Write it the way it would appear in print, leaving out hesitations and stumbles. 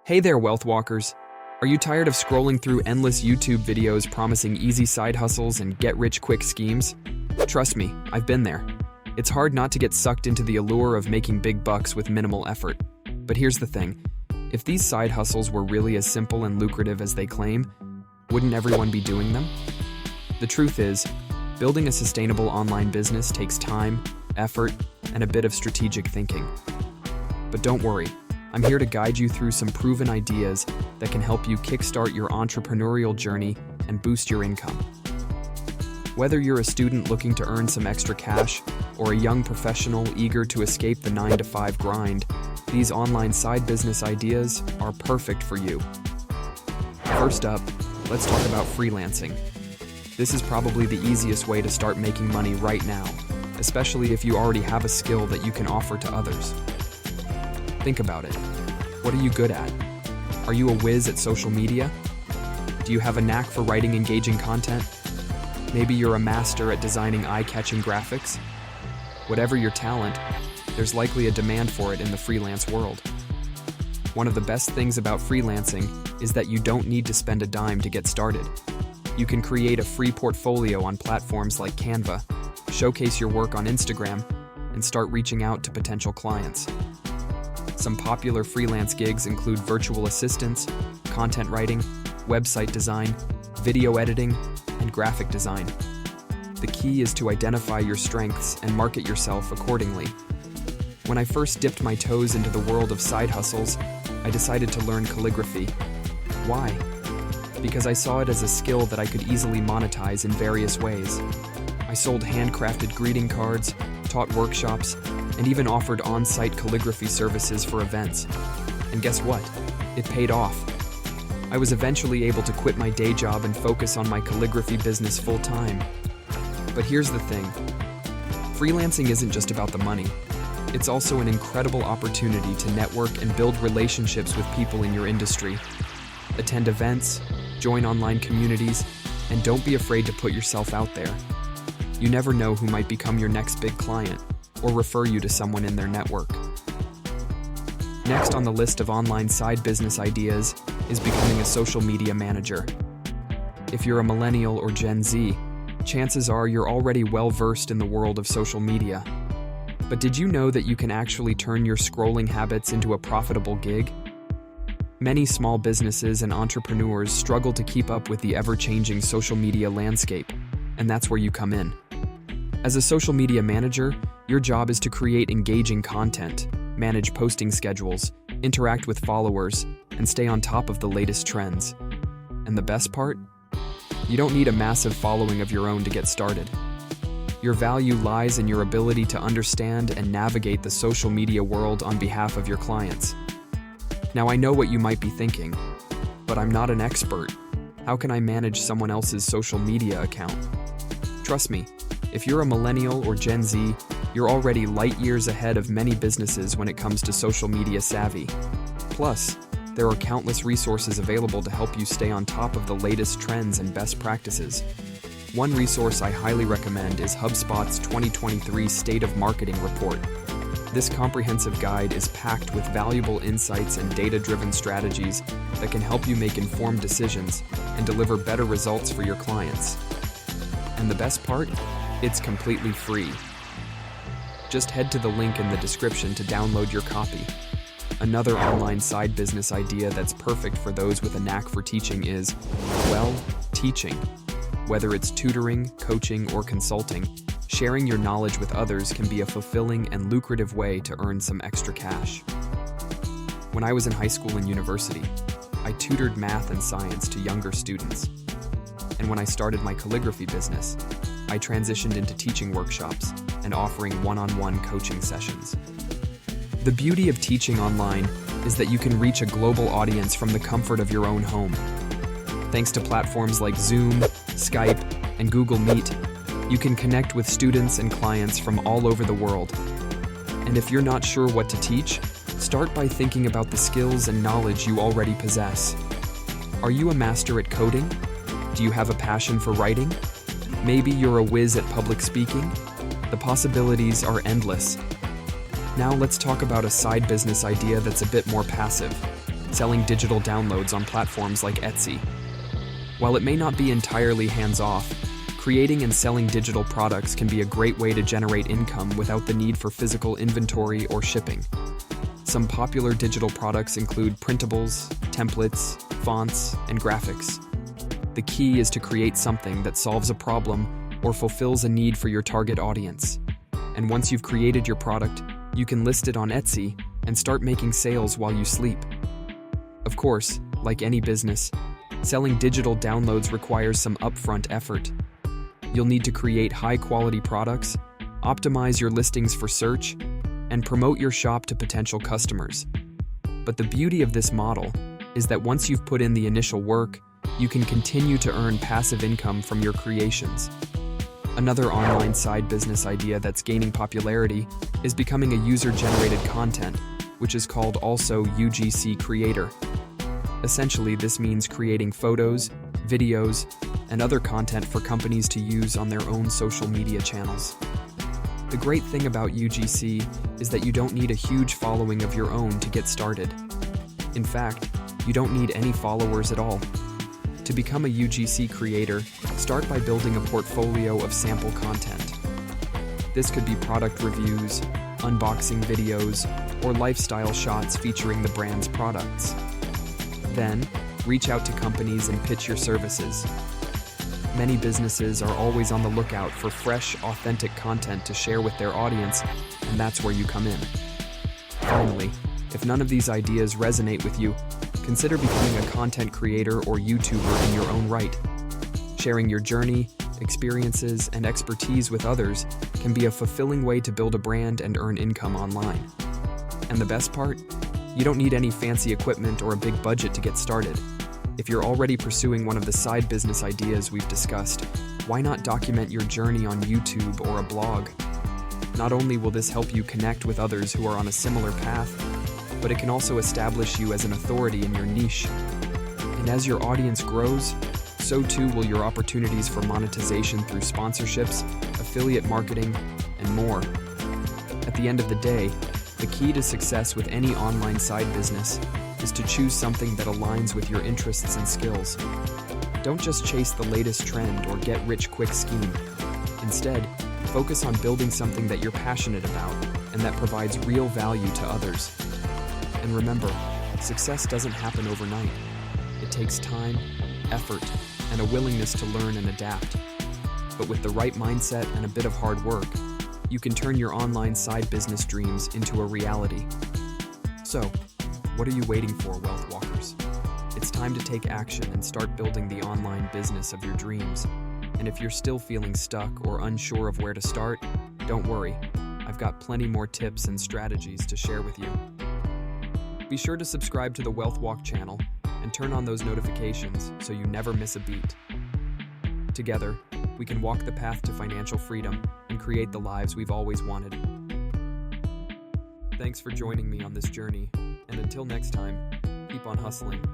Hey there, wealth walkers. Are you tired of scrolling through endless YouTube videos promising easy side hustles and get-rich-quick schemes? Trust me, I've been there. It's hard not to get sucked into the allure of making big bucks with minimal effort. But here's the thing. If these side hustles were really as simple and lucrative as they claim, wouldn't everyone be doing them? The truth is, building a sustainable online business takes time, effort, and a bit of strategic thinking. But don't worry. I'm here to guide you through some proven ideas that can help you kickstart your entrepreneurial journey and boost your income. Whether you're a student looking to earn some extra cash or a young professional eager to escape the 9-to-5 grind, these online side business ideas are perfect for you. First up, let's talk about freelancing. This is probably the easiest way to start making money right now, especially if you already have a skill that you can offer to others. Think about it. What are you good at? Are you a whiz at social media? Do you have a knack for writing engaging content? Maybe you're a master at designing eye-catching graphics? Whatever your talent, there's likely a demand for it in the freelance world. One of the best things about freelancing is that you don't need to spend a dime to get started. You can create a free portfolio on platforms like Canva, showcase your work on Instagram, and start reaching out to potential clients. Some popular freelance gigs include virtual assistants, content writing, website design, video editing, and graphic design. The key is to identify your strengths and market yourself accordingly. When I first dipped my toes into the world of side hustles, I decided to learn calligraphy. Why? Because I saw it as a skill that I could easily monetize in various ways. I sold handcrafted greeting cards, taught workshops, and even offered on-site calligraphy services for events. And guess what? It paid off. I was eventually able to quit my day job and focus on my calligraphy business full-time. But here's the thing. Freelancing isn't just about the money. It's also an incredible opportunity to network and build relationships with people in your industry. Attend events, join online communities, and don't be afraid to put yourself out there. You never know who might become your next big client or refer you to someone in their network. Next on the list of online side business ideas is becoming a social media manager. If you're a millennial or Gen Z, chances are you're already well-versed in the world of social media. But did you know that you can actually turn your scrolling habits into a profitable gig? Many small businesses and entrepreneurs struggle to keep up with the ever-changing social media landscape, and that's where you come in. As a social media manager, your job is to create engaging content, manage posting schedules, interact with followers, and stay on top of the latest trends. And the best part? You don't need a massive following of your own to get started. Your value lies in your ability to understand and navigate the social media world on behalf of your clients. Now I know what you might be thinking, but I'm not an expert. How can I manage someone else's social media account? Trust me, if you're a millennial or Gen Z, you're already light years ahead of many businesses when it comes to social media savvy. Plus, there are countless resources available to help you stay on top of the latest trends and best practices. One resource I highly recommend is HubSpot's 2023 State of Marketing Report. This comprehensive guide is packed with valuable insights and data-driven strategies that can help you make informed decisions and deliver better results for your clients. And the best part? It's completely free. Just head to the link in the description to download your copy. Another online side business idea that's perfect for those with a knack for teaching is, well, teaching. Whether it's tutoring, coaching, or consulting, sharing your knowledge with others can be a fulfilling and lucrative way to earn some extra cash. When I was in high school and university, I tutored math and science to younger students. And when I started my calligraphy business, I transitioned into teaching workshops and offering one-on-one coaching sessions. The beauty of teaching online is that you can reach a global audience from the comfort of your own home. Thanks to platforms like Zoom, Skype, and Google Meet, you can connect with students and clients from all over the world. And if you're not sure what to teach, start by thinking about the skills and knowledge you already possess. Are you a master at coding? Do you have a passion for writing? Maybe you're a whiz at public speaking? The possibilities are endless. Now let's talk about a side business idea that's a bit more passive. selling digital downloads on platforms like Etsy. While it may not be entirely hands-off, creating and selling digital products can be a great way to generate income without the need for physical inventory or shipping. Some popular digital products include printables, templates, fonts, and graphics. The key is to create something that solves a problem or fulfills a need for your target audience. And once you've created your product, you can list it on Etsy and start making sales while you sleep. Of course, like any business, selling digital downloads requires some upfront effort. You'll need to create high-quality products, optimize your listings for search, and promote your shop to potential customers. But the beauty of this model is that once you've put in the initial work, you can continue to earn passive income from your creations. Another online side business idea that's gaining popularity is becoming a user-generated content, which is called also UGC creator. Essentially, this means creating photos, videos, and other content for companies to use on their own social media channels. The great thing about UGC is that you don't need a huge following of your own to get started. In fact, you don't need any followers at all. To become a UGC creator, start by building a portfolio of sample content. This could be product reviews, unboxing videos, or lifestyle shots featuring the brand's products. Then, reach out to companies and pitch your services. Many businesses are always on the lookout for fresh, authentic content to share with their audience, and that's where you come in. Finally, if none of these ideas resonate with you, consider becoming a content creator or YouTuber in your own right. Sharing your journey, experiences, and expertise with others can be a fulfilling way to build a brand and earn income online. And the best part? You don't need any fancy equipment or a big budget to get started. If you're already pursuing one of the side business ideas we've discussed, why not document your journey on YouTube or a blog? Not only will this help you connect with others who are on a similar path, but it can also establish you as an authority in your niche. And as your audience grows, so too will your opportunities for monetization through sponsorships, affiliate marketing, and more. At the end of the day, the key to success with any online side business is to choose something that aligns with your interests and skills. Don't just chase the latest trend or get-rich-quick scheme. Instead, focus on building something that you're passionate about and that provides real value to others. And remember, success doesn't happen overnight. It takes time, effort, and a willingness to learn and adapt. But with the right mindset and a bit of hard work, you can turn your online side business dreams into a reality. So, what are you waiting for, Wealth Walkers? It's time to take action and start building the online business of your dreams. And if you're still feeling stuck or unsure of where to start, don't worry. I've got plenty more tips and strategies to share with you. Be sure to subscribe to the WealthWalk channel and turn on those notifications so you never miss a beat. Together, we can walk the path to financial freedom and create the lives we've always wanted. Thanks for joining me on this journey, and until next time, keep on hustling.